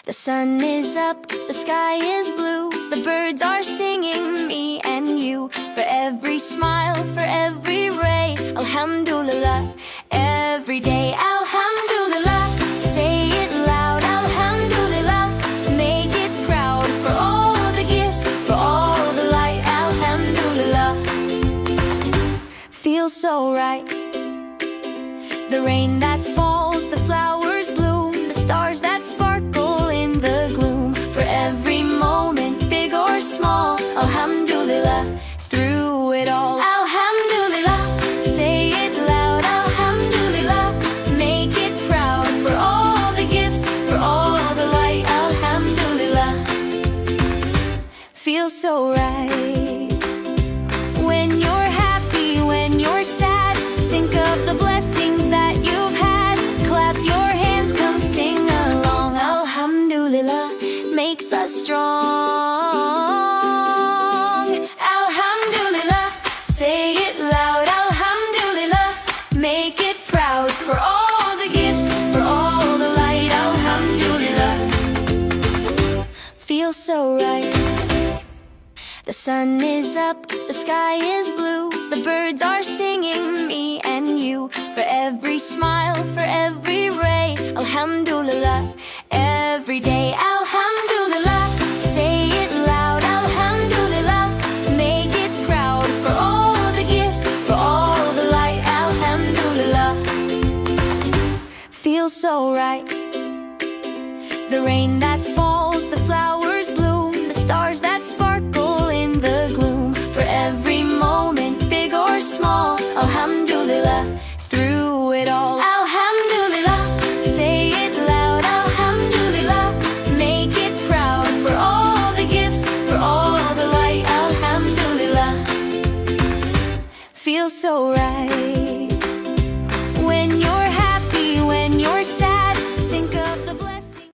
The sun is up, the sky is blue, the birds are singing, me and you. For every smile, for every ray, Alhamdulillah. Every day, Alhamdulillah. Say it loud, Alhamdulillah. Make it proud for all the gifts, for all the light, Alhamdulillah. Feels so right. The rain that falls, the flowers bloom, the stars that sparkle in the gloom. For every moment, big or small, Alhamdulillah. Through it all, Alhamdulillah. Say it loud, Alhamdulillah. Make it proud for all the gifts, for all the light, Alhamdulillah. Feels so right. When you're happy, when you're sad, think of the blessings that you've had. Clap your hands, come sing along. Alhamdulillah makes us strong. Alhamdulillah, say it loud. Alhamdulillah, make it proud for all the gifts, for all the light. Alhamdulillah, feels so right. The sun is up, the sky is blue, the birds are singing, me and you. For every smile, for every ray, Alhamdulillah. Every day, Alhamdulillah. Say it loud, Alhamdulillah. Make it proud for all the gifts, for all the light, Alhamdulillah. Feels so right. The rain that falls, the flowers bloom, the stars that sparkle in the gloom. For every moment, big or small, Alhamdulillah. Through it all, Alhamdulillah. Say it loud, Alhamdulillah. Make it proud for all the gifts, for all the light, Alhamdulillah. Feels so right.